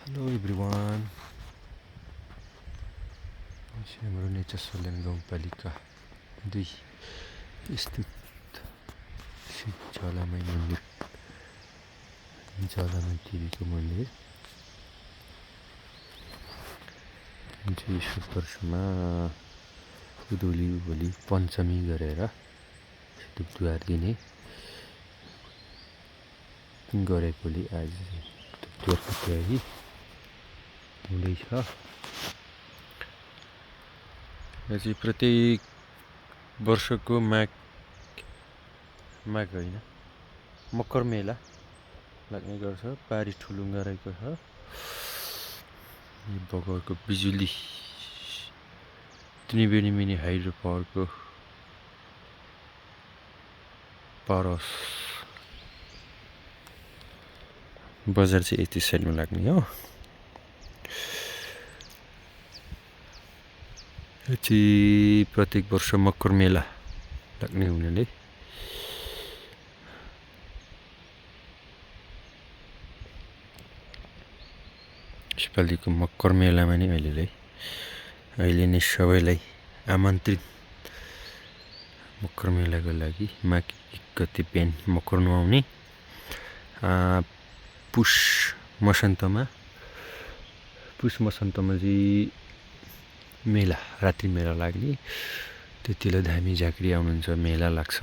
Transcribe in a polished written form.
Hello everyone, हाम्रो nature Salyan गाउँपालिका 2 स्थित श्री ज्वालामाई मन्दिर, ज्वालामाई देवीको मन्दिर जुन चाहिँ यस वर्षमा उधौली भोलि पञ्चमी गरेर धुपधुवार दिने गरेकोले आज धुपधुवारको तयारी हुँदैछ। यो चाहिँ प्रत्येक वर्षको माघ होइन मकर मेला लाग्ने गर्छ। पारी ठुलुङ्गा रहेको छ। बगरको बिजुली त्रिवेणी मिनी हाइड्रो पावरको पावर हाउस बजार चाहिँ यति साइडमा लाग्ने हो। यो चाहिँ प्रत्येक वर्ष मकर मेला लाग्ने हुनाले यसपालिको मकर मेलामा नि अहिले नै सबैलाई आमन्त्रित मकर मेलाको लागि। माघ 1 गते बिहान मकर नुहाउने, पुष मसान्तमा चाहिँ मेला, रात्रि मेला लाग्ने। त्यतिले धामी झाँक्री आउनुहुन्छ, मेला लाग्छ।